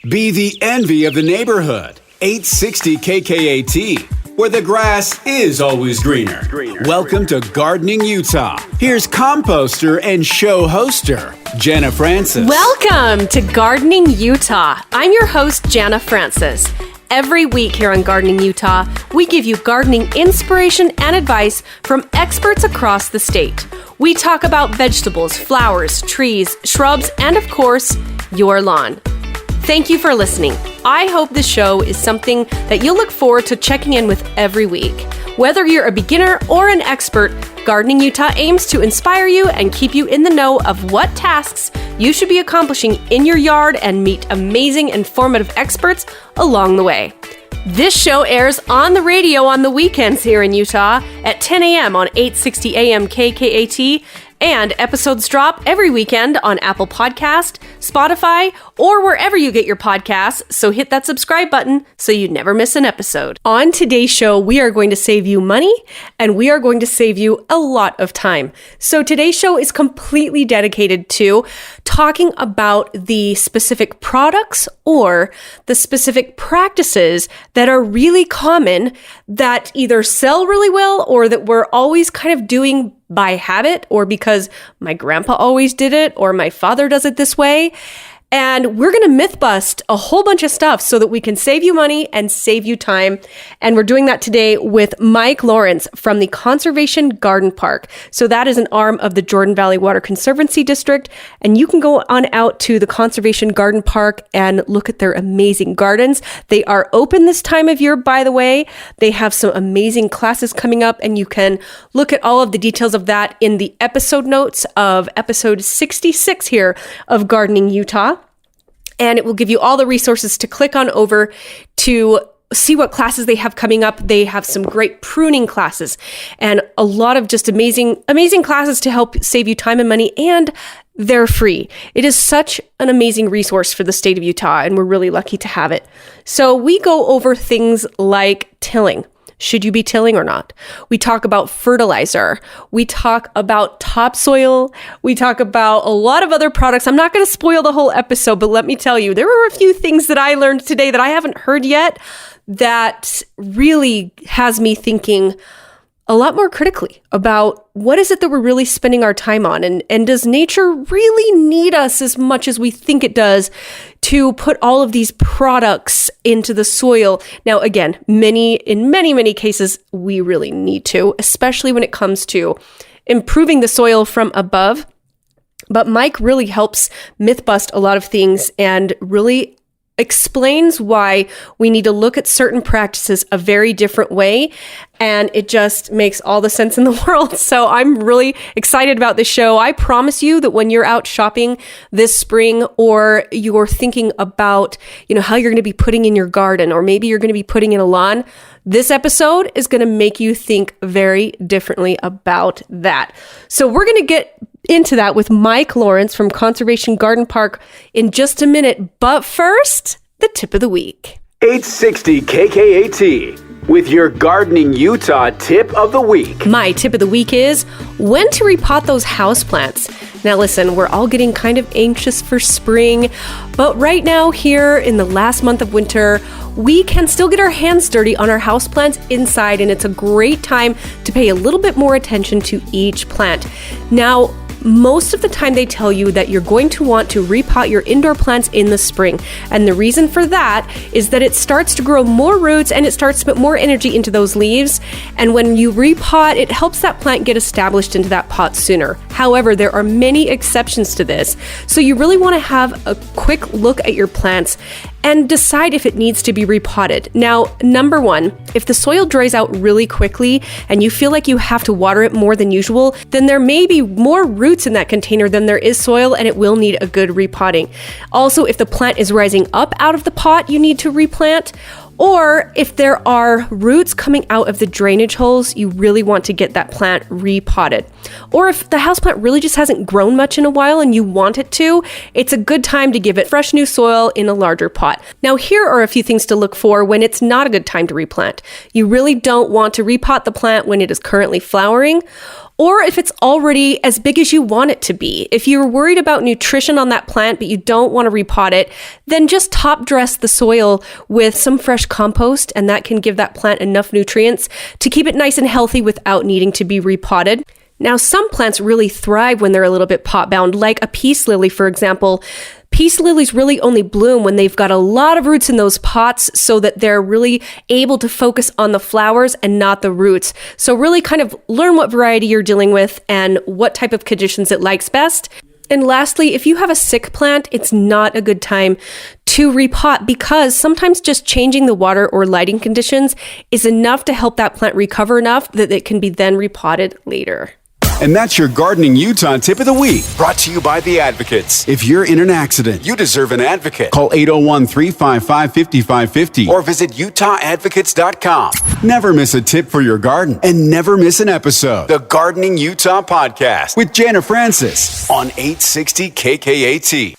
Be the envy of the neighborhood. 860 KKAT, where the grass is always greener. Welcome to Gardening Utah. Here's composter and show hoster, Jana Francis. Welcome to Gardening Utah. I'm your host, Jana Francis. Every week here on Gardening Utah, we give you gardening inspiration and advice from experts across the state. We talk about vegetables, flowers, trees, shrubs, and of course, your lawn. Thank you for listening. I hope this show is something that you'll look forward to checking in with every week. Whether you're a beginner or an expert, Gardening Utah aims to inspire you and keep you in the know of what tasks you should be accomplishing in your yard and meet amazing, informative experts along the way. This show airs on the radio on the weekends here in Utah at 10 a.m. on 860 AM KKAT, and episodes drop every weekend on Apple Podcast, Spotify, or wherever you get your podcasts, so hit that subscribe button so you never miss an episode. On today's show, we are going to save you money, and we are going to save you a lot of time. So today's show is completely dedicated to talking about the specific products or the specific practices that are really common that either sell really well or that we're always kind of doing by habit or because my grandpa always did it or my father does it this way. And we're going to myth bust a whole bunch of stuff so that we can save you money and save you time. And we're doing that today with Mike Lorenc from the Conservation Garden Park. So that is an arm of the Jordan Valley Water Conservancy District. And you can go on out to the Conservation Garden Park and look at their amazing gardens. They are open this time of year, by the way. They have some amazing classes coming up, and you can look at all of the details of that in the episode notes of episode 66 here of Gardening Utah. And it will give you all the resources to click on over to see what classes they have coming up. They have some great pruning classes and a lot of just amazing classes to help save you time and money, and they're free. It is such an amazing resource for the state of Utah, and we're really lucky to have it. So we go over things like tilling. Should you be tilling or not? We talk about fertilizer. We talk about topsoil. We talk about a lot of other products. I'm not going to spoil the whole episode, but let me tell you, there were a few things that I learned today that I haven't heard yet that really has me thinking a lot more critically about what is it that we're really spending our time on, and does nature really need us as much as we think it does to put all of these products into the soil? Now, again, in many cases, we really need to, especially when it comes to improving the soil from above. But Mike really helps myth bust a lot of things and really explains why we need to look at certain practices a very different way, and it just makes all the sense in the world. So I'm really excited about this show. I promise you that when you're out shopping this spring, or you're thinking about, how you're going to be putting in your garden, or maybe you're going to be putting in a lawn, this episode is going to make you think very differently about that. So we're going to get into that with Mike Lorenc from Conservation Garden Park in just a minute. But first, the tip of the week. 860 KKAT with your Gardening Utah tip of the week. My tip of the week is when to repot those houseplants. Now listen, we're all getting kind of anxious for spring, but right now here in the last month of winter, we can still get our hands dirty on our houseplants inside, and it's a great time to pay a little bit more attention to each plant. Now, most of the time they tell you that you're going to want to repot your indoor plants in the spring. And the reason for that is that it starts to grow more roots and it starts to put more energy into those leaves. And when you repot, it helps that plant get established into that pot sooner. However, there are many exceptions to this. So you really want to have a quick look at your plants and decide if it needs to be repotted. Now, number one, if the soil dries out really quickly and you feel like you have to water it more than usual, then there may be more roots in that container than there is soil, and it will need a good repotting. Also, if the plant is rising up out of the pot, you need to replant. Or if there are roots coming out of the drainage holes, you really want to get that plant repotted. Or if the houseplant really just hasn't grown much in a while and you want it to, it's a good time to give it fresh new soil in a larger pot. Now, here are a few things to look for when it's not a good time to replant. You really don't want to repot the plant when it is currently flowering, or if it's already as big as you want it to be. If you're worried about nutrition on that plant, but you don't want to repot it, then just top dress the soil with some fresh compost, and that can give that plant enough nutrients to keep it nice and healthy without needing to be repotted. Now, some plants really thrive when they're a little bit pot bound, like a peace lily, for example. Peace lilies really only bloom when they've got a lot of roots in those pots so that they're really able to focus on the flowers and not the roots. So really kind of learn what variety you're dealing with and what type of conditions it likes best. And lastly, if you have a sick plant, it's not a good time to repot because sometimes just changing the water or lighting conditions is enough to help that plant recover enough that it can be then repotted later. And that's your Gardening Utah tip of the week, brought to you by the Advocates. If you're in an accident, you deserve an advocate. Call 801-355-5550 or visit utahadvocates.com. Never miss a tip for your garden and never miss an episode. The Gardening Utah Podcast with Jana Francis on 860 KKAT.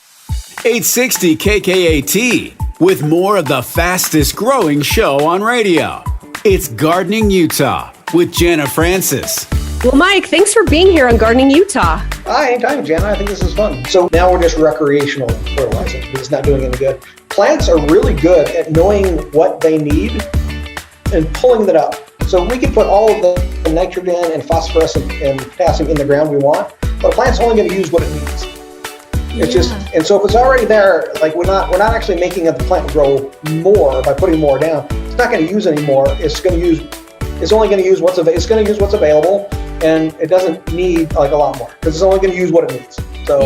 860 KKAT with more of the fastest growing show on radio. It's Gardening Utah with Jana Francis. Well, Mike, thanks for being here on Gardening Utah. Hi, anytime, Jana. I think this is fun. So now we're just recreational fertilizing. It's not doing any good. Plants are really good at knowing what they need and pulling that up. So we can put all of the nitrogen and phosphorus and potassium in the ground we want, but a plant's only going to use what it needs. It's just, and so if it's already there, like we're not actually making the plant grow more by putting more down. It's not going to use any more. It's only going to use what's available. And it doesn't need like a lot more because it's only going to use what it needs. So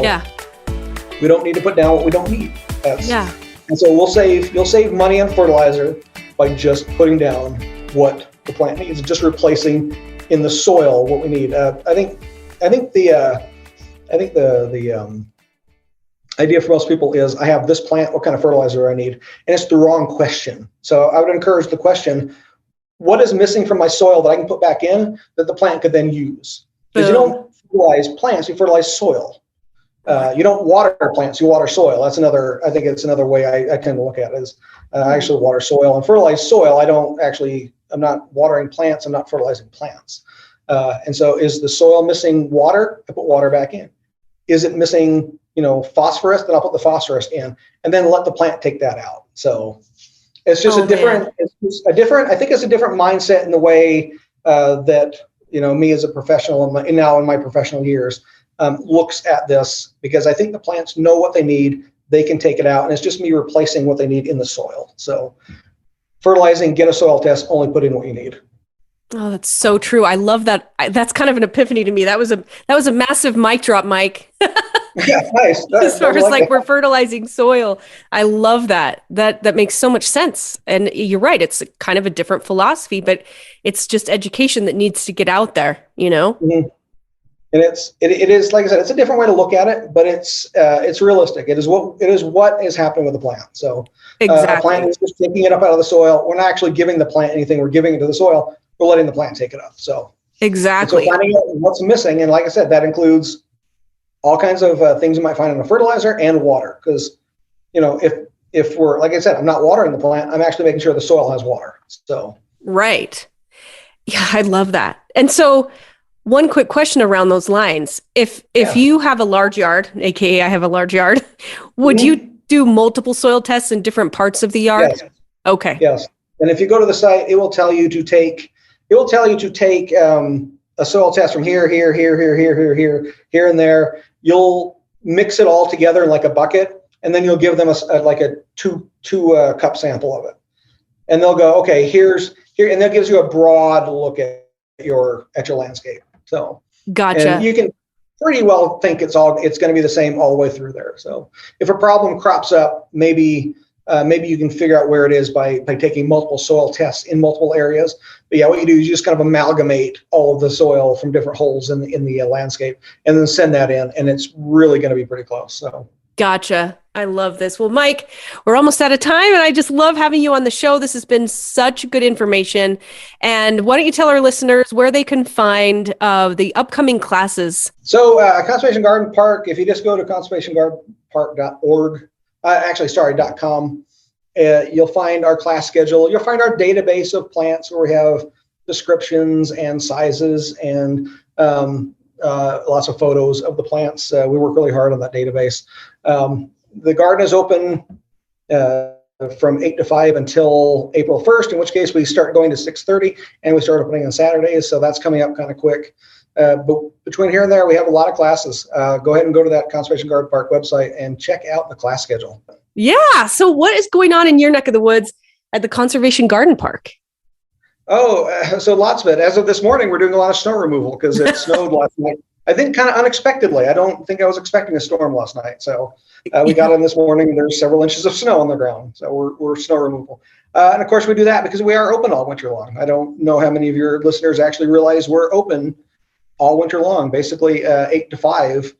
we don't need to put down what we don't need. And so you'll save money on fertilizer by just putting down what the plant needs, just replacing in the soil what we need. I think the idea for most people is I have this plant, what kind of fertilizer do I need? And it's the wrong question. So I would encourage the question, what is missing from my soil that I can put back in that the plant could then use? Because you don't fertilize plants, you fertilize soil. You don't water plants, you water soil. I think it's another way I tend to look at it is I actually water soil and fertilize soil. I'm not watering plants, I'm not fertilizing plants. And so is the soil missing water? I put water back in. Is it missing, phosphorus? Then I'll put the phosphorus in and then let the plant take that out. So it's just I think it's a different mindset in the way that, me as a professional and now in my professional years looks at this, because I think the plants know what they need. They can take it out. And it's just me replacing what they need in the soil. So fertilizing, get a soil test, only put in what you need. Oh, that's so true. I love that. That's kind of an epiphany to me. That was a massive mic drop, Mike. Yeah, nice. As far as we're fertilizing soil, I love that. That makes so much sense. And you're right. It's kind of a different philosophy, but it's just education that needs to get out there. Mm-hmm. And it is like I said, it's a different way to look at it, but it's realistic. It is what is happening with the plant. So exactly. A plant is just taking it up out of the soil. We're not actually giving the plant anything. We're giving it to the soil. We're letting the plant take it up. So exactly. So finding out what's missing, and like I said, that includes all kinds of things you might find in a fertilizer and water. Because if we're, like I said, I'm not watering the plant, I'm actually making sure the soil has water. So right. Yeah, I love that. And so one quick question around those lines. If you have a large yard, AKA I have a large yard, would you do multiple soil tests in different parts of the yard? Yes. Okay. Yes. And if you go to the site, it will tell you to take a soil test from here, and there. You'll mix it all together in like a bucket, and then you'll give them a two cup sample of it. And they'll go, okay, here, and that gives you a broad look at your landscape. So gotcha. And you can pretty well think it's going to be the same all the way through there. So if a problem crops up, maybe you can figure out where it is by taking multiple soil tests in multiple areas. But yeah, what you do is you just kind of amalgamate all of the soil from different holes in the landscape, and then send that in, and it's really going to be pretty close. So gotcha. I love this. Well, Mike, we're almost out of time, and I just love having you on the show. This has been such good information. And why don't you tell our listeners where they can find the upcoming classes? So Conservation Garden Park, if you just go to conservationgardenpark.org, .com, you'll find our class schedule. You'll find our database of plants where we have descriptions and sizes and lots of photos of the plants. We work really hard on that database. The garden is open from 8 to 5 until April 1st, in which case we start going to 6:30 and we start opening on Saturdays. So that's coming up kind of quick. But between here and there, we have a lot of classes. Go ahead and go to that Conservation Garden Park website and check out the class schedule. Yeah. So what is going on in your neck of the woods at the Conservation Garden Park? So lots of it. As of this morning, we're doing a lot of snow removal because it snowed last night. I think kind of unexpectedly. I don't think I was expecting a storm last night. So we got in this morning and there's several inches of snow on the ground. So we're snow removal. And of course we do that because we are open all winter long. I don't know how many of your listeners actually realize we're open all winter long, basically 8 to 5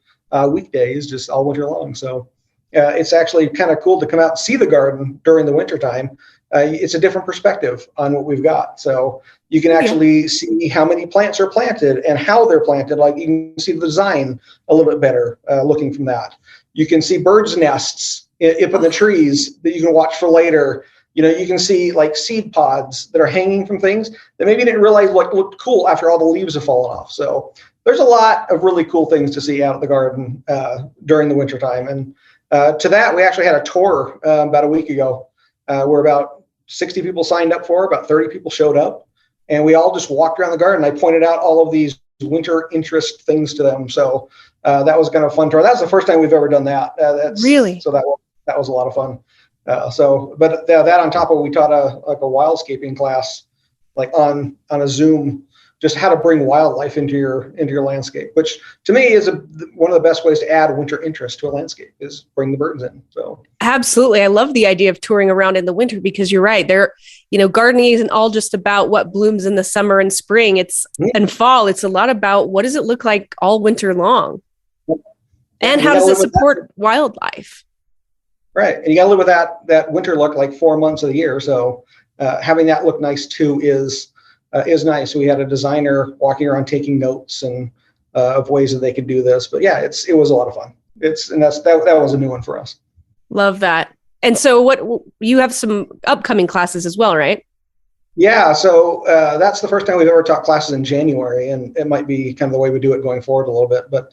weekdays, just all winter long. So it's actually kind of cool to come out and see the garden during the winter time. It's a different perspective on what we've got. So you can actually see how many plants are planted and how they're planted. Like you can see the design a little bit better looking from that. You can see birds' nests up in the trees that you can watch for later. You know, you can see like seed pods that are hanging from things that maybe you didn't realize what looked cool after all the leaves have fallen off. So there's a lot of really cool things to see out of the garden during the winter time. And to that, we actually had a tour about a week ago where about 60 people signed up for, about 30 people showed up, and we all just walked around the garden. I pointed out all of these winter interest things to them. So that was kind of a fun tour. That was the first time we've ever done that. Really? So that was a lot of fun. But that on top of, we taught a wildscaping class, like on a Zoom, just how to bring wildlife into your landscape, which to me is one of the best ways to add winter interest to a landscape is bring the birds in. So absolutely. I love the idea of touring around in the winter because you're right. Gardening isn't all just about what blooms in the summer and spring. And fall. It's a lot about what does it look like all winter long, and how does it support wildlife? Right. And you got to live with that winter look like 4 months of the year. So having that look nice too is nice. We had a designer walking around taking notes and of ways that they could do this. But yeah, it was a lot of fun. That was a new one for us. Love that. And so you have some upcoming classes as well, right? Yeah. So that's the first time we've ever taught classes in January, and it might be kind of the way we do it going forward a little bit. But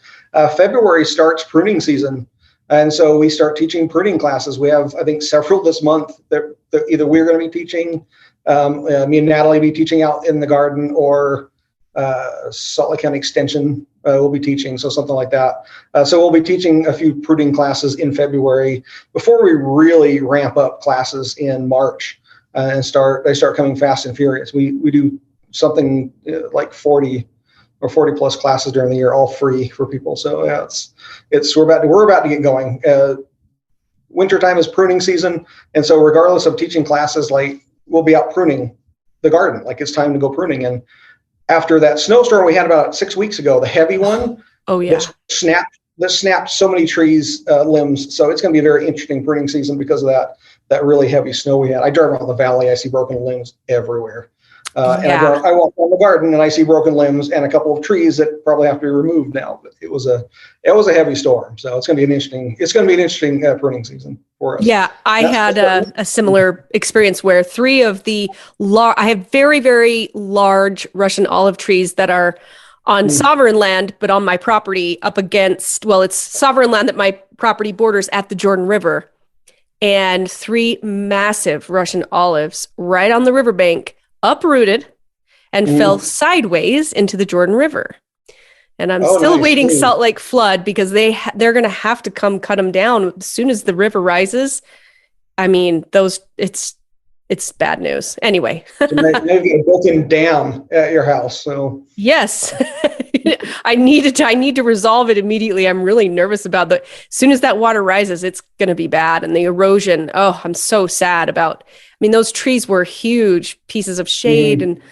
February starts pruning season. And so we start teaching pruning classes. We have, I think, several this month that either we're going to be teaching, me and Natalie be teaching out in the garden, or Salt Lake County Extension will be teaching, so something like that. So we'll be teaching a few pruning classes in February before we really ramp up classes in March and they start coming fast and furious. We do something like 40 or 40 plus classes during the year, all free for people. So yeah, we're about to get going. Wintertime is pruning season, and so regardless of teaching classes, like we'll be out pruning the garden, like it's time to go pruning. And after that snowstorm we had about 6 weeks ago, the heavy one, that snapped so many trees limbs. So it's going to be a very interesting pruning season because of that really heavy snow we had. I drive around the valley, I see broken limbs everywhere. And I walk around the garden and I see broken limbs and a couple of trees that probably have to be removed now. But it was a heavy storm, so it's going to be an interesting pruning season for us. Yeah, I had a similar experience where I have very, very large Russian olive trees that are on sovereign land, but on my property up against, it's sovereign land that my property borders at the Jordan River, and 3 massive Russian olives right on the riverbank uprooted and fell sideways into the Jordan River. And I'm still waiting Salt Lake flood because they're going to have to come cut them down as soon as the river rises. I mean, it's bad news. Anyway. Maybe a built-in dam at your house. So yes, I need to resolve it immediately. I'm really nervous about as soon as that water rises, it's going to be bad. And the erosion. Oh, I'm so sad about. I mean, those trees were huge pieces of shade and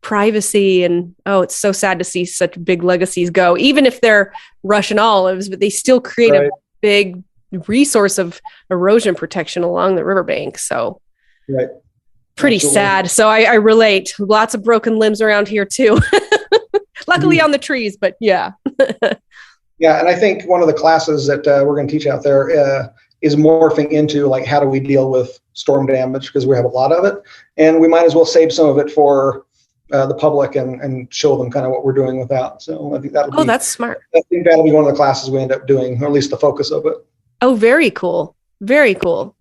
privacy. And it's so sad to see such big legacies go, even if they're Russian olives, but they still create a big resource of erosion protection along the riverbank. So pretty sad. So I relate. Lots of broken limbs around here too. Luckily on the trees, but yeah. Yeah. And I think one of the classes that we're going to teach out there is morphing into like, how do we deal with storm damage? Because we have a lot of it, and we might as well save some of it for the public and show them kind of what we're doing with that. So I think That's smart. I think that'll be one of the classes we end up doing, or at least the focus of it. Oh, very cool. Very cool.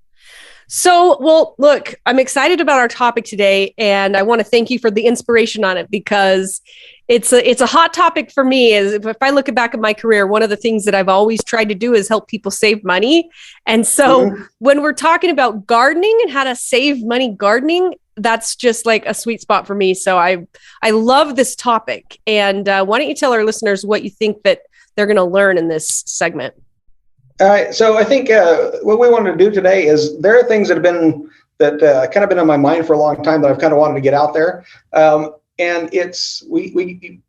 So, well, look, I'm excited about our topic today, and I want to thank you for the inspiration on it, because it's a hot topic for me. Is if I look back at my career, one of the things that I've always tried to do is help people save money. And so when we're talking about gardening and how to save money gardening, that's just like a sweet spot for me. So I love this topic. And why don't you tell our listeners what you think that they're going to learn in this segment? All right. So I think what we wanted to do today is there are things that have been kind of been on my mind for a long time that I've kind of wanted to get out there. And it's we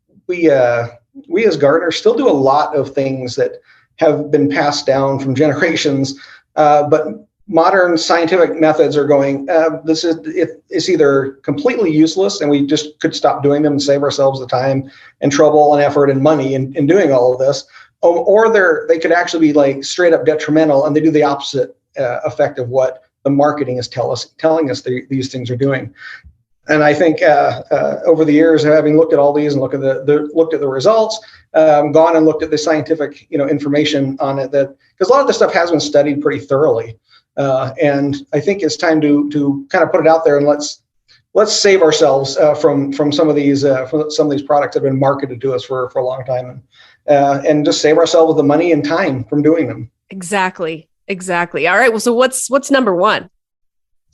as gardeners still do a lot of things that have been passed down from generations, but modern scientific methods are going. It's either completely useless and we just could stop doing them and save ourselves the time and trouble and effort and money in doing all of this. Or they could actually be like straight up detrimental, and they do the opposite effect of what the marketing is telling us these things are doing. And I think over the years, having looked at all these and looked at the results, gone and looked at the scientific information on it, that because a lot of this stuff has been studied pretty thoroughly, and I think it's time to kind of put it out there and let's save ourselves from some of these products that have been marketed to us for a long time. And just save ourselves the money and time from doing them. Exactly. All right. Well, so what's number one?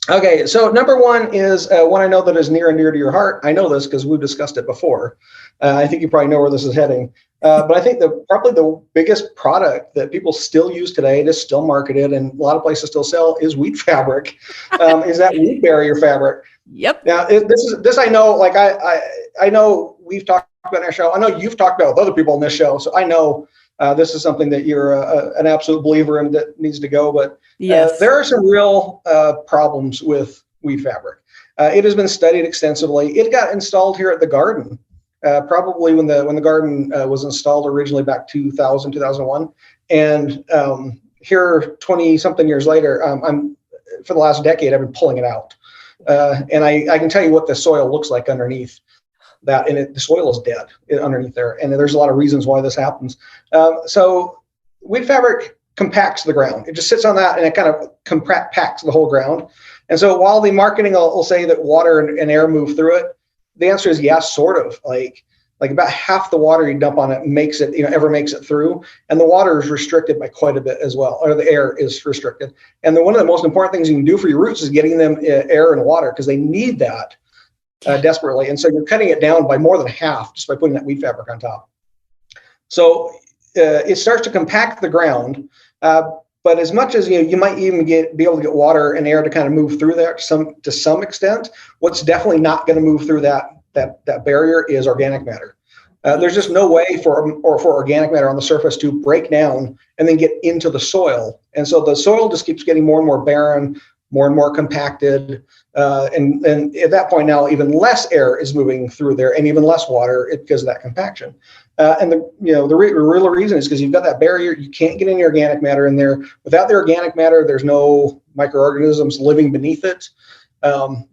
Okay. So number one is one I know that is near and dear to your heart. I know this because we've discussed it before. I think you probably know where this is heading. But I think probably the biggest product that people still use today, it is still marketed and a lot of places still sell, is wheat fabric. Is that wheat barrier fabric? Yep. Now this I know, like I know we've talked about in our show. I know you've talked about with other people in this show, so I know this is something that you're an absolute believer in that needs to go. But yes, there are some real problems with wheat fabric. It has been studied extensively. It got installed here at the garden, probably when the garden was installed originally back 2000, 2001, and here 20 something years later, for the last decade I've been pulling it out, and I can tell you what the soil looks like underneath that, and the soil is dead underneath there, and there's a lot of reasons why this happens. So wheat fabric compacts the ground. It just sits on that, and it kind of compacts the whole ground. And so while the marketing will say that water and air move through it, the answer is yes, sort of. Like about half the water you dump on it ever makes it through, and the water is restricted by quite a bit as well, or the air is restricted. And one of the most important things you can do for your roots is getting them air and water, because they need that. Desperately. And so you're cutting it down by more than half just by putting that wheat fabric on top. So it starts to compact the ground, but as much as you might even be able to get water and air to kind of move through there to some extent, what's definitely not going to move through that barrier is organic matter. There's just no way for organic matter on the surface to break down and then get into the soil. And so the soil just keeps getting more and more barren, more and more compacted, and at that point now, even less air is moving through there, and even less water because of that compaction. And the real reason is because you've got that barrier. You can't get any organic matter in there. Without the organic matter, there's no microorganisms living beneath it.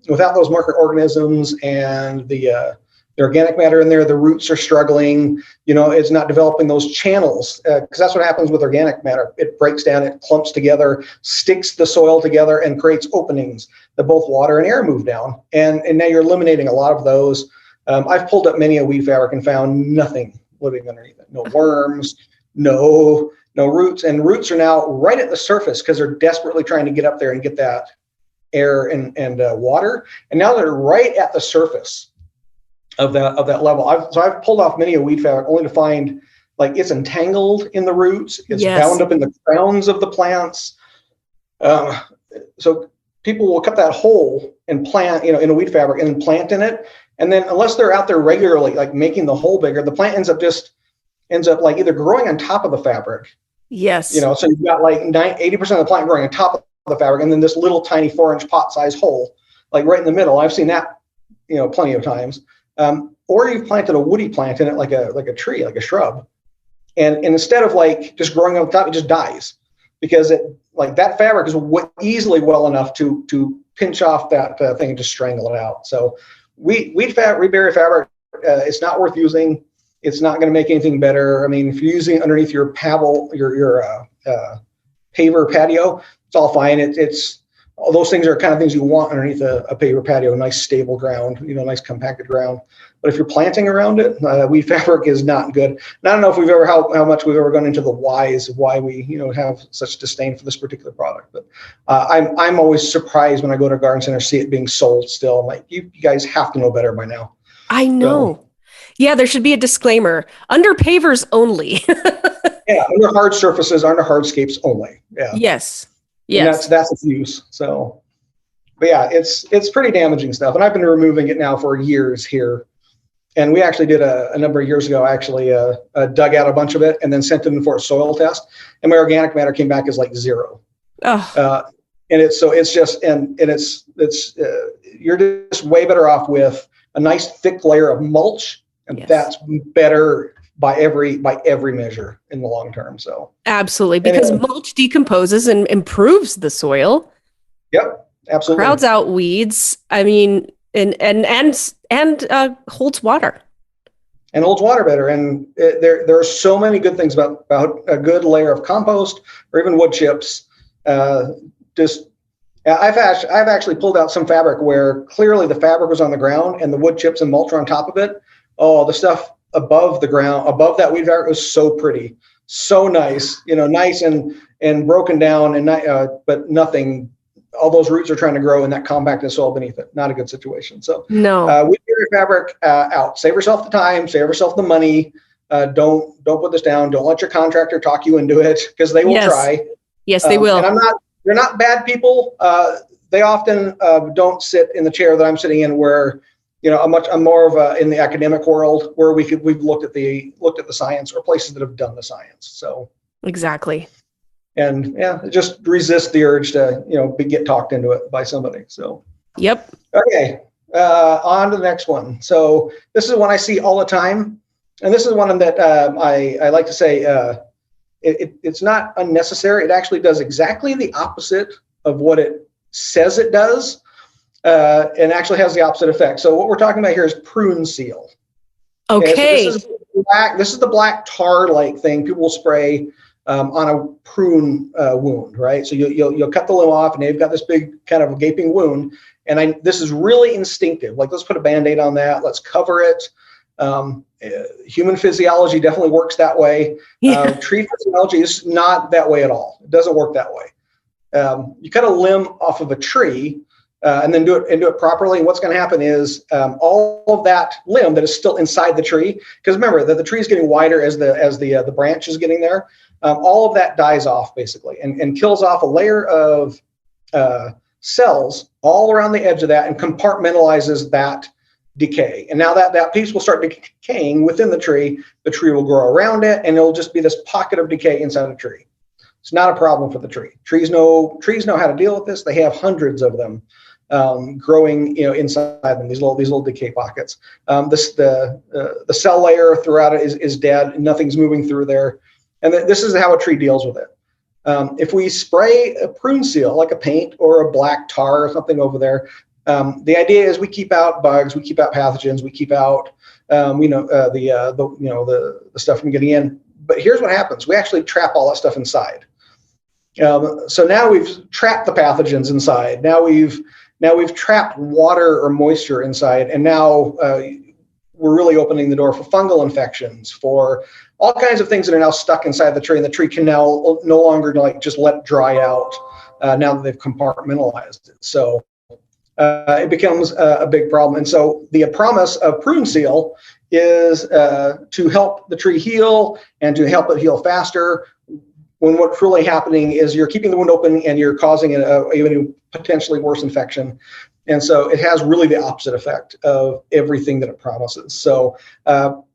Without those microorganisms and the organic matter in there, the roots are struggling. It's not developing those channels, because that's what happens with organic matter. It breaks down, it clumps together, sticks the soil together, and creates openings that both water and air move down. And now you're eliminating a lot of those. I've pulled up many a wheat fabric and found nothing living underneath it. No worms, no roots. And roots are now right at the surface because they're desperately trying to get up there and get that air and water. And now they're right at the surface of that level. I've pulled off many a wheat fabric only to find like it's entangled in the roots. It's bound up in the crowns of the plants. So people will cut that hole and plant, in a wheat fabric and then plant in it. And then unless they're out there regularly, like making the hole bigger, the plant ends up like either growing on top of the fabric. Yes. So you've got like 80% of the plant growing on top of the fabric, and then this little tiny 4-inch pot size hole, like right in the middle. I've seen that, plenty of times. Or you've planted a woody plant in it, like a tree, like a shrub. And instead of like just growing on top, it just dies, because that fabric is easily well enough to pinch off that thing and just strangle it out. So rebarrier fabric, it's not worth using. It's not going to make anything better. I mean, if you're using it underneath your paver patio, it's all fine. All those things are kind of things you want underneath a paver patio, nice stable ground, nice compacted ground. But if you're planting around it, weed fabric is not good. And I don't know if how much we've ever gone into the whys of why we, have such disdain for this particular product. But I'm always surprised when I go to a garden center, see it being sold still. I'm like, you guys have to know better by now. I know. So, yeah, there should be a disclaimer. Under pavers only. Yeah, under hard surfaces, under hardscapes only. Yeah. Yes. Yes. And that's its use. So, but yeah, it's pretty damaging stuff. And I've been removing it now for years here. And we actually did a number of years ago, dug out a bunch of it and then sent it in for a soil test. And my organic matter came back as like 0. Oh. And you're just way better off with a nice thick layer of mulch. And yes, that's better by every measure in the long term. So absolutely, because mulch decomposes and improves the soil. Yep, absolutely. Crowds out weeds. I mean, and holds water. And holds water better. And there are so many good things about a good layer of compost or even wood chips. I've actually pulled out some fabric where clearly the fabric was on the ground and the wood chips and mulch are on top of it. Oh, the stuff above the ground, above that weed fabric was so pretty, so nice, nice and broken down, but nothing. All those roots are trying to grow in that compacted soil beneath it. Not a good situation. So no, weed fabric out. Save yourself the time. Save yourself the money. Don't put this down. Don't let your contractor talk you into it because they will try. Yes, they will. And they're not bad people. They often don't sit in the chair that I'm sitting in, where I'm more of in the academic world where we've looked at the science, or places that have done the science. So exactly. And just resist the urge to get talked into it by somebody. So yep. Okay, on to the next one. So this is one I see all the time, and this is one that I like to say it's not unnecessary. It actually does exactly the opposite of what it says it does. And actually has the opposite effect. So what we're talking about here is prune seal. Okay. So this is the black tar-like thing people will spray on a prune wound, right? So you'll cut the limb off, and they've got this big kind of gaping wound. And this is really instinctive. Like, let's put a Band-Aid on that. Let's cover it. Human physiology definitely works that way. Yeah. Tree physiology is not that way at all. It doesn't work that way. You cut a limb off of a tree. And then do it properly. And what's going to happen is all of that limb that is still inside the tree, because remember that the tree is getting wider as the branch is getting there. All of that dies off basically, and kills off a layer of cells all around the edge of that, and compartmentalizes that decay. And now that piece will start decaying within the tree. The tree will grow around it, and it'll just be this pocket of decay inside the tree. It's not a problem for the tree. Trees know how to deal with this. They have hundreds of them. Growing, inside them, these little decay pockets. The cell layer throughout it is dead. Nothing's moving through there, and this is how a tree deals with it. If we spray a prune seal, like a paint or a black tar or something over there, the idea is we keep out bugs, we keep out pathogens, we keep out the stuff from getting in. But here's what happens: we actually trap all that stuff inside. So now we've trapped the pathogens inside. Now we've trapped water or moisture inside, and now we're really opening the door for fungal infections, for all kinds of things that are now stuck inside the tree, and the tree can now no longer just let dry out now that they've compartmentalized it. So it becomes a big problem. And so the promise of prune seal is to help the tree heal and to help it heal faster, when what's really happening is you're keeping the wound open and you're causing even potentially worse infection. And so it has really the opposite effect of everything that it promises. So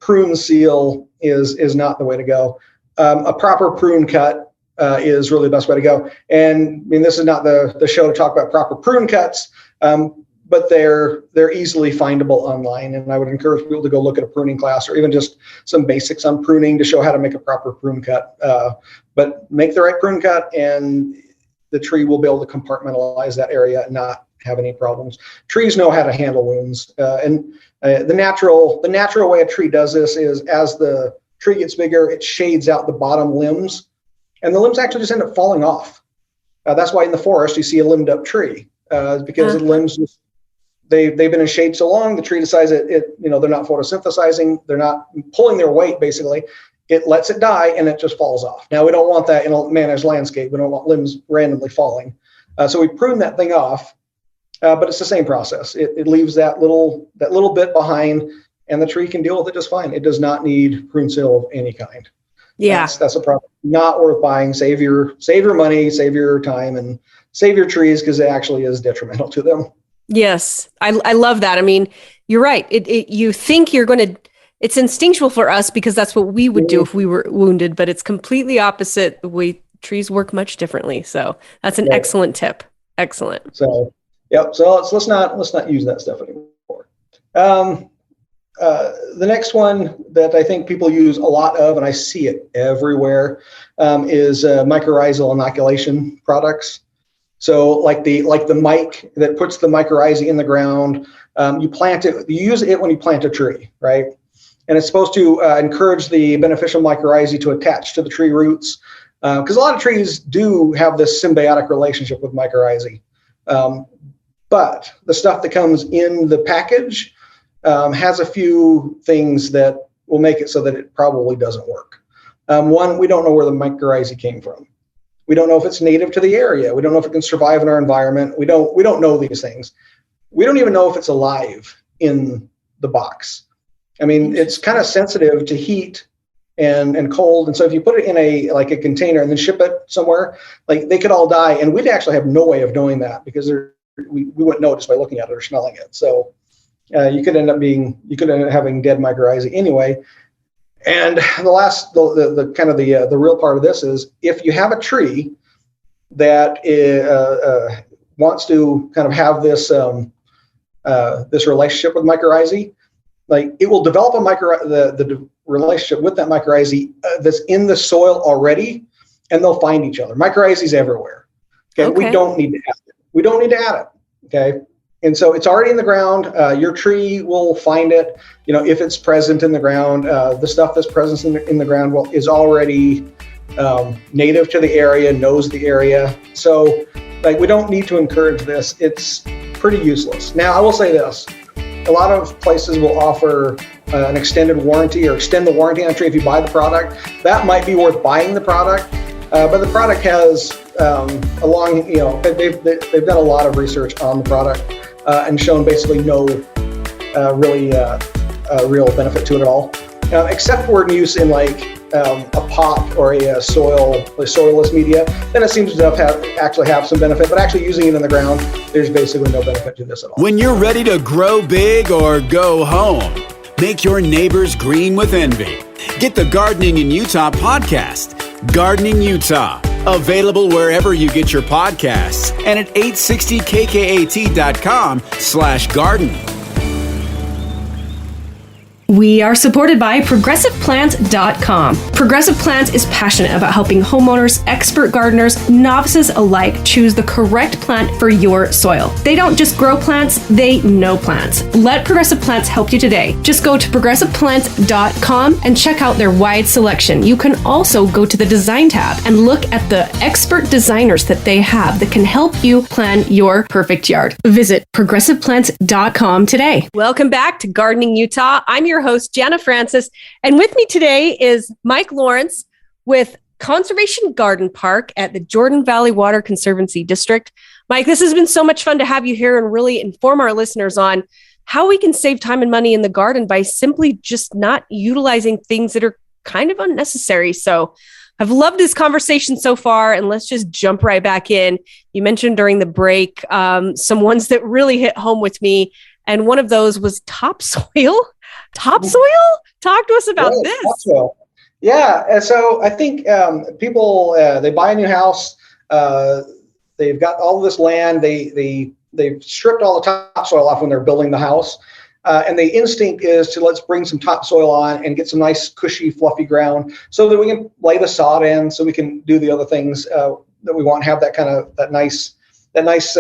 prune seal is not the way to go. A proper prune cut is really the best way to go. And I mean, this is not the show to talk about proper prune cuts, but they're easily findable online. And I would encourage people to go look at a pruning class, or even just some basics on pruning to show how to make a proper prune cut. But make the right prune cut, and the tree will be able to compartmentalize that area and not have any problems. Trees know how to handle wounds, and the natural way a tree does this is as the tree gets bigger, it shades out the bottom limbs, and the limbs actually just end up falling off. That's why in the forest you see a limbed up tree, because the limbs just, they've been in shade so long, the tree decides they're not photosynthesizing, they're not pulling their weight basically. It lets it die and it just falls off. Now we don't want that in a managed landscape. We don't want limbs randomly falling. So we prune that thing off, but it's the same process. It leaves that little bit behind, and the tree can deal with it just fine. It does not need prune seal of any kind. Yeah, that's a problem. Not worth buying. Save your money, save your time, and save your trees, because it actually is detrimental to them. Yes, I love that. I mean, you're right. You think you're going to. It's instinctual for us because that's what we would do if we were wounded, but it's completely opposite. The way trees work much differently. So that's an excellent tip. Excellent. So, yep. So let's not use that stuff anymore. The next one that I think people use a lot of, and I see it everywhere, is mycorrhizal inoculation products. So like the mic that puts the mycorrhizae in the ground, you use it when you plant a tree, right? And it's supposed to encourage the beneficial mycorrhizae to attach to the tree roots, because a lot of trees do have this symbiotic relationship with mycorrhizae. But the stuff that comes in the package has a few things that will make it so that it probably doesn't work. One, we don't know where the mycorrhizae came from. We don't know if it's native to the area. We don't know if it can survive in our environment. We don't know these things. We don't even know if it's alive in the box. I mean, it's kind of sensitive to heat and cold. And so if you put it in a container and then ship it somewhere, like they could all die. And we'd actually have no way of knowing that, because we wouldn't know just by looking at it or smelling it. So you could end up having dead mycorrhizae anyway. And the real part of this is, if you have a tree that wants to kind of have this this relationship with mycorrhizae, like it will develop the relationship with that mycorrhizae that's in the soil already, and they'll find each other. Mycorrhizae's everywhere. Okay? We don't need to add it. We don't need to add it. Okay. And so it's already in the ground. Your tree will find it. If it's present in the ground, the stuff that's present in the ground is already native to the area, knows the area. So like, we don't need to encourage this. It's pretty useless. Now, I will say this. A lot of places will offer an extended warranty, or extend the warranty on a tree if you buy the product. That might be worth buying the product, but the product has they've done a lot of research on the product and shown basically no real benefit to it at all, except for in use in a pot or a soilless media. Then it seems to actually have some benefit, but actually using it in the ground, there's basically no benefit to this at all. When you're ready to grow big or go home, make your neighbors green with envy. Get the Gardening in Utah podcast, Gardening Utah, available wherever you get your podcasts and at 860kkat.com/garden. We are supported by ProgressivePlants.com. Progressive Plants is passionate about helping homeowners, expert gardeners, novices alike choose the correct plant for your soil. They don't just grow plants, they know plants. Let Progressive Plants help you today. Just go to ProgressivePlants.com and check out their wide selection. You can also go to the Design tab and look at the expert designers that they have that can help you plan your perfect yard. Visit ProgressivePlants.com today. Welcome back to Gardening Utah. I'm your host, Jana Francis, and with me today is Mike Lorenc with Conservation Garden Park at the Jordan Valley Water Conservancy District. Mike, this has been so much fun to have you here and really inform our listeners on how we can save time and money in the garden by simply just not utilizing things that are kind of unnecessary. So I've loved this conversation so far, and let's just jump right back in. You mentioned during the break some ones that really hit home with me, and one of those was topsoil. Topsoil? Talk to us about this. Topsoil. Yeah. And so I think people, they buy a new house. They've got all of this land. They've stripped all the topsoil off when they're building the house. And the instinct is to let's bring some topsoil on and get some nice, cushy, fluffy ground so that we can lay the sod in, so we can do the other things that we want, have that nice nice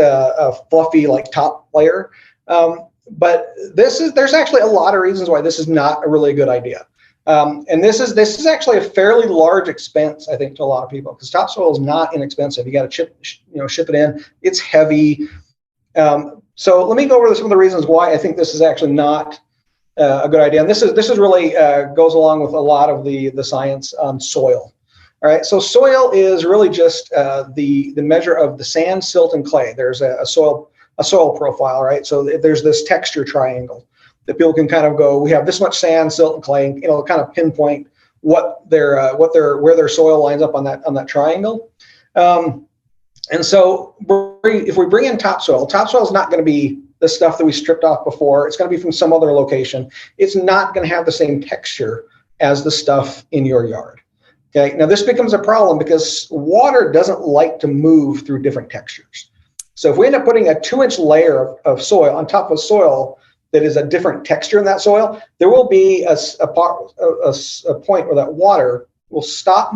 fluffy like top layer. But there's actually a lot of reasons why this is not a really good idea. And this is actually a fairly large expense, I think, to a lot of people, because topsoil is not inexpensive. You got to ship it in. It's heavy. So let me go over some of the reasons why I think this is actually not a good idea. And this is really goes along with a lot of the science on soil. All right. So soil is really just the measure of the sand, silt, and clay. There's a soil profile, right? So there's this texture triangle that people can kind of go, we have this much sand, silt, and clay, kind of pinpoint where their soil lines up on that triangle. And so if we bring in topsoil is not going to be the stuff that we stripped off before. It's going to be from some other location. It's not going to have the same texture as the stuff in your yard. Okay. Now this becomes a problem because water doesn't like to move through different textures. So if we end up putting a 2-inch layer of soil on top of soil that is a different texture in that soil, there will be a point where that water will stop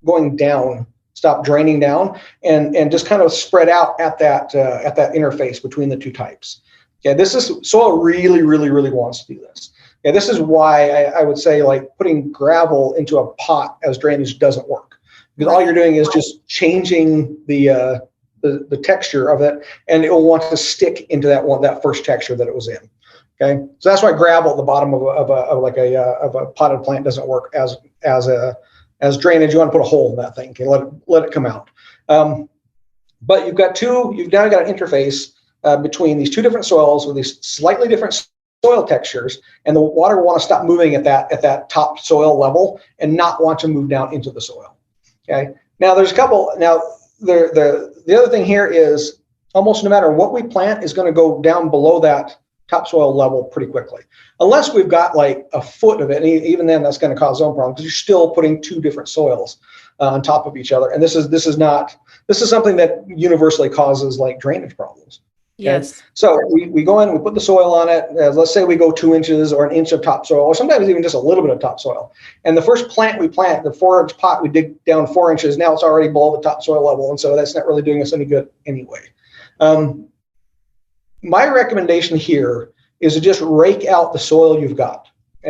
going down, stop draining down, and just kind of spread out at that interface between the two types. Okay, soil really, really, really wants to do this. Okay, this is why I would say like putting gravel into a pot as drainage doesn't work, because all you're doing is just changing the texture of it, and it will want to stick into that first texture that it was in. Okay, so that's why gravel at the bottom of a potted plant doesn't work as drainage. You want to put a hole in that thing. Okay, let it come out. But you've now got an interface between these two different soils with these slightly different soil textures, and the water will want to stop moving at that top soil level and not want to move down into the soil. Okay, now there's a couple. Now the other thing here is almost no matter what we plant is going to go down below that topsoil level pretty quickly, unless we've got like a foot of it. And even then, that's going to cause some problems because you're still putting two different soils on top of each other. And this is something that universally causes like drainage problems. Okay? Yes. So we go in, we put the soil on it. Let's say we go 2 inches or 1 inch of topsoil, or sometimes even just a little bit of topsoil. And the first plant we plant, the 4-inch pot, we dig down 4 inches. Now it's already below the topsoil level, and so that's not really doing us any good anyway. My recommendation here is to just rake out the soil you've got.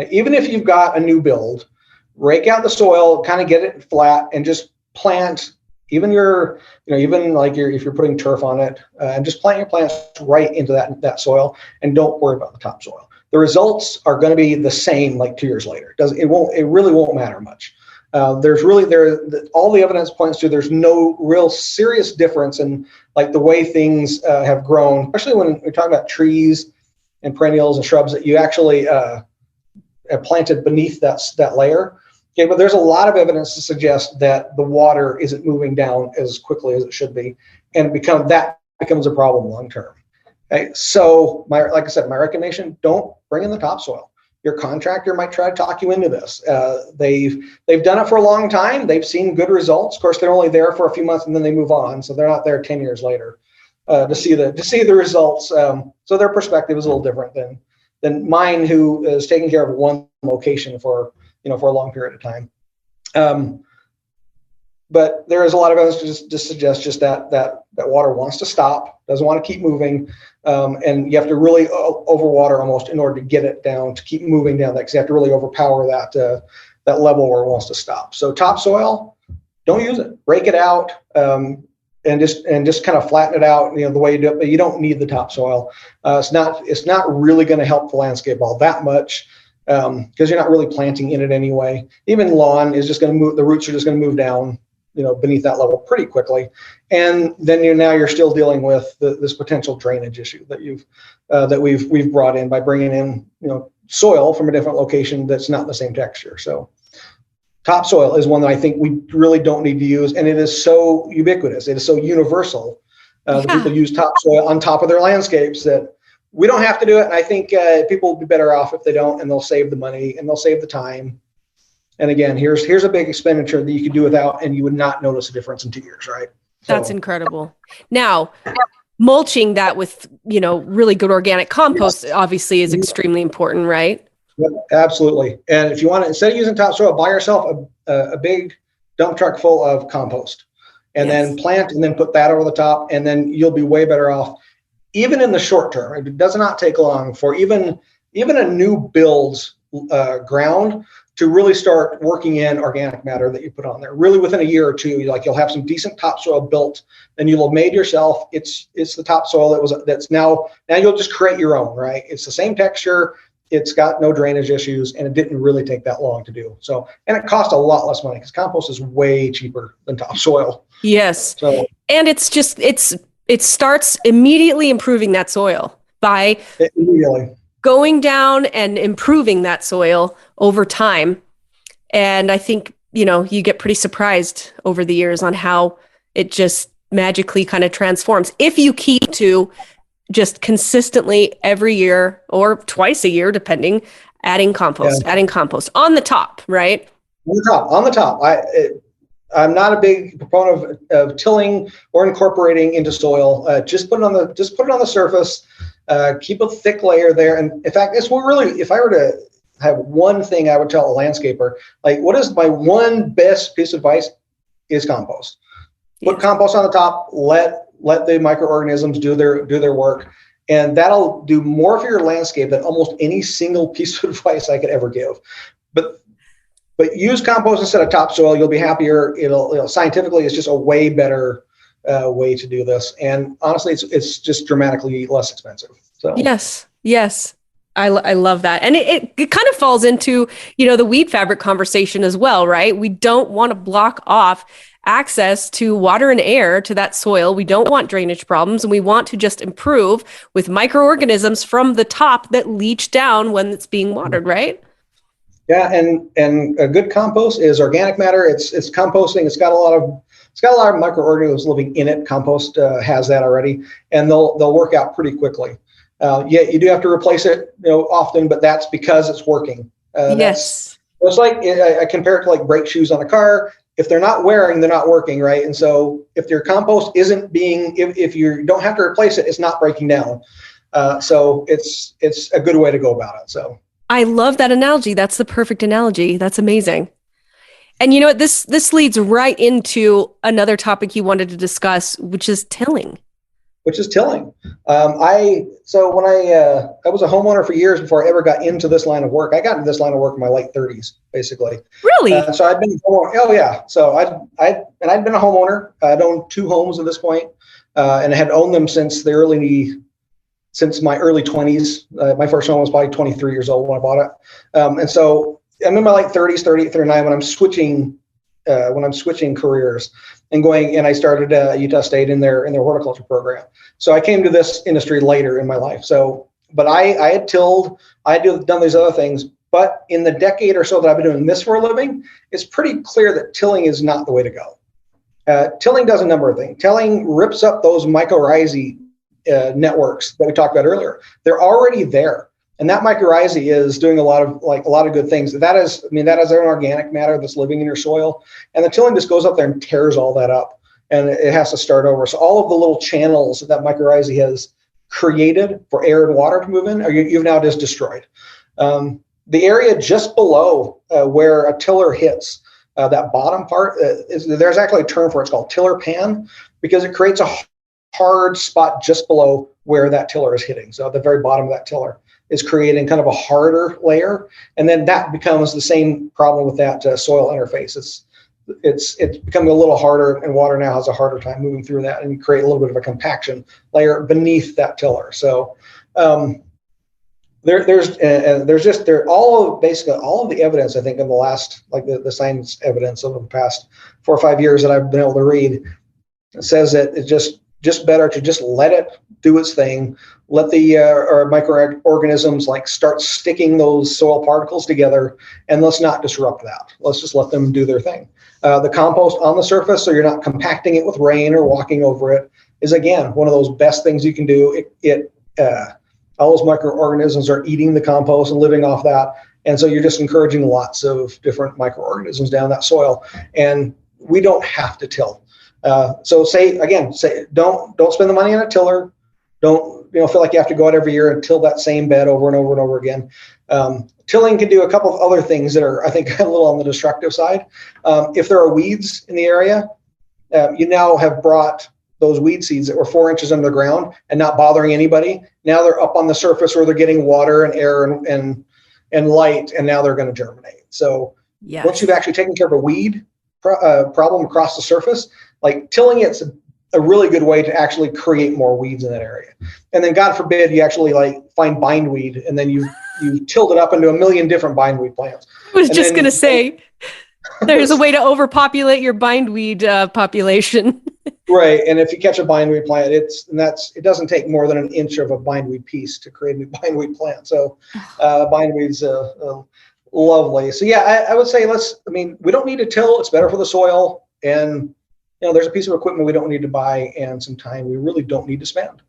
Even if you've got a new build, rake out the soil, kind of get it flat, and just plant. If you're putting turf on it, and just plant your plants right into that soil, and don't worry about the topsoil. The results are going to be the same like 2 years later. It really won't matter much. All the evidence points to there's no real serious difference in like the way things have grown, especially when we talk about trees and perennials and shrubs that you actually have planted beneath that layer. Okay, but there's a lot of evidence to suggest that the water isn't moving down as quickly as it should be, and that becomes a problem long term. Okay, so like I said, my recommendation: don't bring in the topsoil. Your contractor might try to talk you into this. They've done it for a long time. They've seen good results. Of course, they're only there for a few months and then they move on, so they're not there 10 years later to see the results. So their perspective is a little different than mine, who is taking care of one location for a long period of time. But there is a lot of evidence to suggest just that water wants to stop, doesn't want to keep moving, and you have to really overwater almost in order to get it down, to keep moving down, because you have to really overpower that level where it wants to stop. So topsoil, don't use it. Rake it out, and just kind of flatten it out. The way you do it, but you don't need the topsoil. It's not really going to help the landscape all that much. Because you're not really planting in it anyway. Even lawn is just going to move. The roots are just going to move down, beneath that level pretty quickly. And then you're still dealing with this potential drainage issue that we've brought in by bringing in, soil from a different location that's not the same texture. So topsoil is one that I think we really don't need to use, and it is so ubiquitous. It is so universal. That people use topsoil on top of their landscapes that we don't have to do it. And I think people will be better off if they don't, and they'll save the money and they'll save the time. And again, here's a big expenditure that you could do without, and you would not notice a difference in 2 years, right? That's incredible. Now, mulching that with, really good organic compost obviously is extremely important, right? Yep, absolutely. And if you want to, instead of using topsoil, buy yourself a big dump truck full of compost. and then plant and then put that over the top, and then you'll be way better off. Even in the short term, it does not take long for even a new build ground to really start working in organic matter that you put on there. Really within a year or two, you'll have some decent topsoil built, and you'll have made yourself. It's the topsoil that's now you'll just create your own, right? It's the same texture. It's got no drainage issues, and it didn't really take that long to do. So, and it cost a lot less money because compost is way cheaper than topsoil. Yes. So, and it starts immediately improving that soil by going down and improving that soil over time. And I think, you get pretty surprised over the years on how it just magically kind of transforms. If you keep to just consistently every year or twice a year, depending, adding compost on the top, right? On the top. I'm not a big proponent of tilling or incorporating into soil. Just put it on the surface. Keep a thick layer there. And in fact, if I were to have one thing I would tell a landscaper, like, what is my one best piece of advice is compost. Put compost on the top, let the microorganisms do their work. And that'll do more for your landscape than almost any single piece of advice I could ever give. But use compost instead of topsoil. You'll be happier. Scientifically, it's just a way better way to do this. And honestly, it's just dramatically less expensive. So yes. I love that. And it kind of falls into, the weed fabric conversation as well, right? We don't want to block off access to water and air to that soil. We don't want drainage problems, and we want to just improve with microorganisms from the top that leach down when it's being watered, right? Yeah, and a good compost is organic matter. It's composting. It's got a lot of microorganisms living in it. Compost has that already, and they'll work out pretty quickly. You do have to replace it, often, but that's because it's working. Yes. It's like I compare it to like brake shoes on a car. If they're not wearing, they're not working, right? And so if your compost isn't if you don't have to replace it, it's not breaking down. So it's a good way to go about it. So I love that analogy. That's the perfect analogy. That's amazing. And you know what? This leads right into another topic you wanted to discuss, which is tilling. I was a homeowner for years before I ever got into this line of work. I got into this line of work in my late 30s, basically. Really? So I'd been a homeowner. Oh yeah. So I'd been a homeowner. I'd owned 2 homes at this point, and I had owned them since my early 20s. My first home was probably 23 years old when I bought it. And so I'm in my late 30s, 38, 39 when I'm switching careers and I started Utah State in their horticulture program. So I came to this industry later in my life. But I had tilled, done these other things, but in the decade or so that I've been doing this for a living, it's pretty clear that tilling is not the way to go. Tilling does a number of things. Tilling rips up those mycorrhizae networks that we talked about earlier. They're already there. And that mycorrhizae is doing a lot of good things. That is an organic matter that's living in your soil. And the tilling just goes up there and tears all that up, and it has to start over. So all of the little channels that mycorrhizae has created for air and water to move in, you've now just destroyed. The area just below where a tiller hits, that bottom part, there's actually a term for it. It's called tiller pan, because it creates a hard spot just below where that tiller is hitting. So at the very bottom of that tiller is creating kind of a harder layer, and then that becomes the same problem with that soil interface. It's becoming a little harder, and water now has a harder time moving through that, and you create a little bit of a compaction layer beneath that tiller. So there's all of the evidence, I think, in the last, like the science evidence over the past 4 or 5 years that I've been able to read, says that it's just better to just let it do its thing. Let the microorganisms start sticking those soil particles together, and let's not disrupt that. Let's just let them do their thing. The compost on the surface, so you're not compacting it with rain or walking over it, is again one of those best things you can do. All those microorganisms are eating the compost and living off that, and so you're just encouraging lots of different microorganisms down that soil. And we don't have to till. So don't spend the money on a tiller. Don't feel like you have to go out every year and till that same bed over and over and over again. Tilling can do a couple of other things that are, I think, a little on the destructive side. If there are weeds in the area, you now have brought those weed seeds that were 4 inches under the ground and not bothering anybody. Now they're up on the surface where they're getting water and air and light, and now they're going to germinate. So once you've actually taken care of a weed problem across the surface, like tilling it's a really good way to actually create more weeds in that area. And then God forbid you actually like find bindweed, and then you tilled it up into a million different bindweed plants. I was just going to say, there's a way to overpopulate your bindweed population. Right. And if you catch a bindweed plant, it doesn't take more than an inch of a bindweed piece to create a new bindweed plant. So bindweed's lovely. So yeah, I would say we don't need to till. It's better for the soil. And there's a piece of equipment we don't need to buy and some time we really don't need to spend.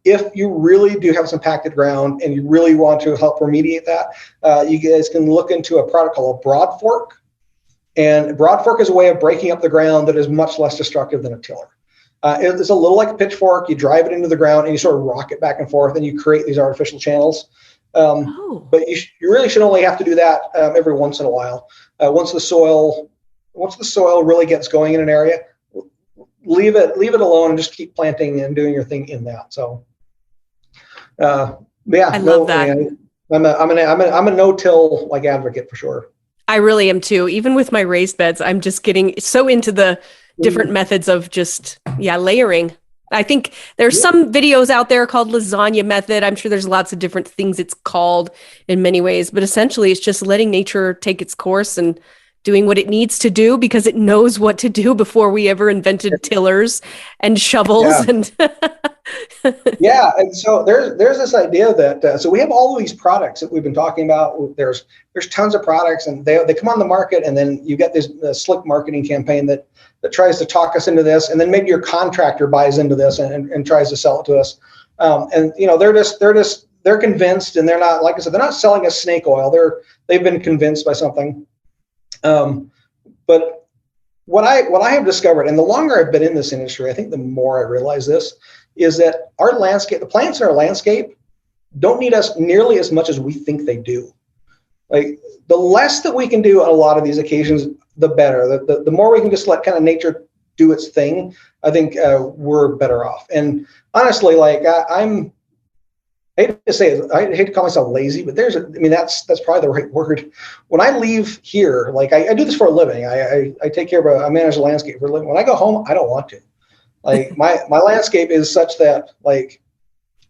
If you really do have some impacted ground and you really want to help remediate that, you guys can look into a product called a broad fork. And broad fork is a way of breaking up the ground that is much less destructive than a tiller. It's a little like a pitchfork. You drive it into the ground and you sort of rock it back and forth, and you create these artificial channels. But you really should only have to do that every once in a while. Once the soil really gets going in an area, leave it alone and just keep planting and doing your thing in that. So, yeah, I love that. I'm a no-till like advocate for sure. I really am too. Even with my raised beds, I'm just getting so into the different methods of just layering. I think there's some videos out there called lasagna method. I'm sure there's lots of different things it's called in many ways, but essentially it's just letting nature take its course and doing what it needs to do because it knows what to do before we ever invented tillers and shovels. And yeah. And so there's this idea that, so we have all of these products that we've been talking about. There's tons of products, and they come on the market, and then you get this slick marketing campaign that tries to talk us into this. And then maybe your contractor buys into this and tries to sell it to us. And they're convinced, and they're not, like I said, they're not selling us snake oil. They've been convinced by something. But what I have discovered, and the longer I've been in this industry, I think the more I realize this, is that our landscape, the plants in our landscape, don't need us nearly as much as we think they do. Like the less that we can do on a lot of these occasions, the better. The more we can just let kind of nature do its thing, I think we're better off. And honestly, like I hate to say it, I hate to call myself lazy, but that's probably the right word. When I leave here, like I do this for a living. I take care of I manage the landscape for a living. When I go home, I don't want to. Like my landscape is such that like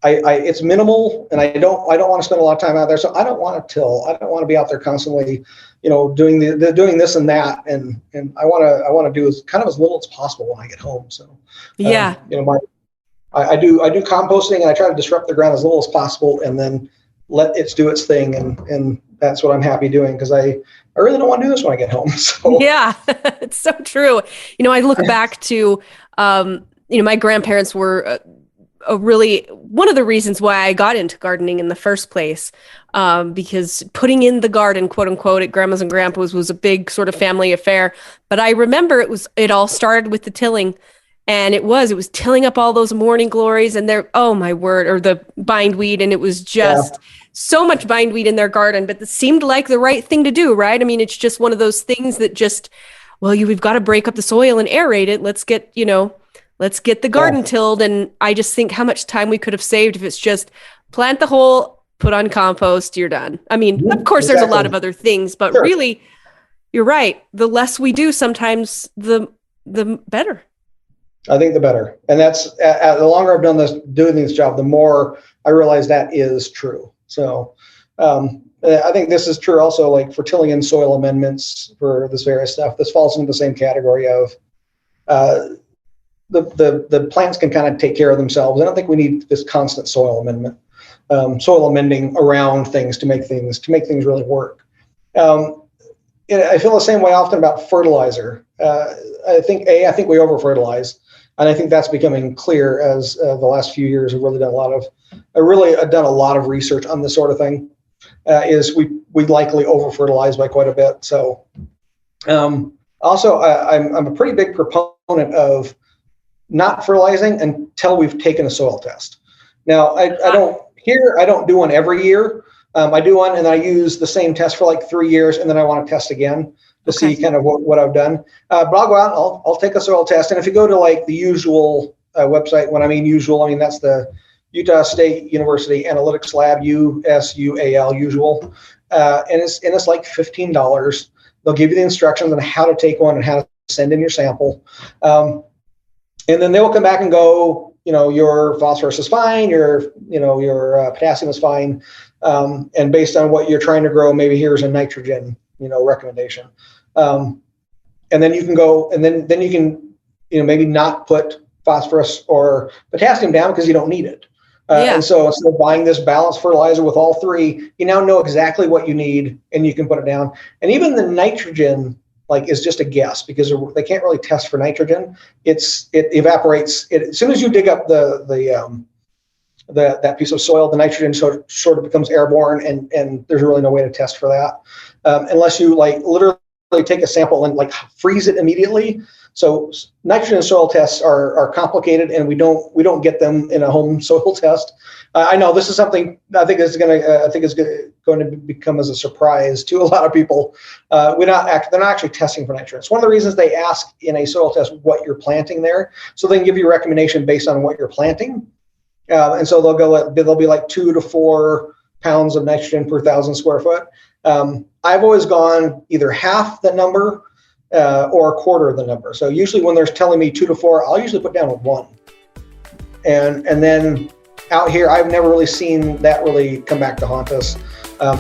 it's minimal, and I don't want to spend a lot of time out there. So I don't want to till. I don't want to be out there constantly, doing this and that. And I want to do as little as possible when I get home. So yeah, I do composting, and I try to disrupt the ground as little as possible, and then let it do its thing. And that's what I'm happy doing, because I really don't want to do this when I get home. So yeah, it's so true. I look back to, my grandparents were really one of the reasons why I got into gardening in the first place, because putting in the garden, quote unquote, at grandma's and grandpa's was a big sort of family affair. But I remember it all started with the tilling. And it was tilling up all those morning glories and oh my word, or the bindweed. And it was just so much bindweed in their garden, but it seemed like the right thing to do, right? I mean, it's just one of those things that just, we've got to break up the soil and aerate it. Let's get the garden tilled. And I just think how much time we could have saved if it's just plant the hole, put on compost, you're done. I mean, of course, there's a lot of other things, but really, you're right. The less we do sometimes, the better. I think the better. And that's the longer I've doing this job, the more I realize that is true. So I think this is true also, like for tilling and soil amendments for this various stuff. This falls into the same category of the plants can kind of take care of themselves. I don't think we need this constant soil amending around things to make things really work. I feel the same way often about fertilizer. I think we over fertilize. And I think that's becoming clear as the last few years have really done a lot of research on this sort of thing. Is we likely over fertilize by quite a bit. So also I'm a pretty big proponent of not fertilizing until we've taken a soil test. Now I don't do one every year. I do one and I use the same test for like 3 years, and then I want to test again to see kind of what I've done. But I'll go out and I'll take a soil test. And if you go to like the usual website, when I mean usual, I mean that's the Utah State University Analytics Lab, USUAL, usual. And it's like $15. They'll give you the instructions on how to take one and how to send in your sample. And then they will come back and go, your phosphorus is fine, your potassium is fine. And based on what you're trying to grow, maybe here's a nitrogen, recommendation. And then you can go, and then you can, maybe not put phosphorus or potassium down because you don't need it. And so instead of buying this balanced fertilizer with all three, you now know exactly what you need and you can put it down. And even the nitrogen, is just a guess because they can't really test for nitrogen. It evaporates. As soon as you dig up that piece of soil, the nitrogen sort of becomes airborne, and there's really no way to test for that unless you literally take a sample and freeze it immediately. So nitrogen soil tests are complicated, and we don't get them in a home soil test. I know this is something I think is going to become as a surprise to a lot of people. They're not actually testing for nitrogen. It's one of the reasons they ask in a soil test what you're planting there, so they can give you a recommendation based on what you're planting. And so they'll be like 2 to 4 pounds of nitrogen per 1,000 square foot. I've always gone either half the number or a quarter of the number. So usually when they're telling me 2 to 4, I'll usually put down 1. And then out here, I've never really seen that really come back to haunt us.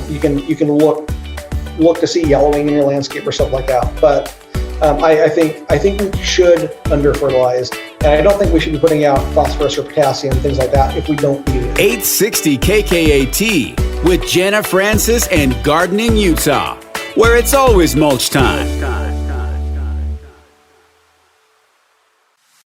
You can look to see yellowing in your landscape or something like that. But I think we should under fertilize, and I don't think we should be putting out phosphorus or potassium, things like that, if we don't need it. 860 KKAT with Jana Francis and Gardening Utah, where it's always mulch time.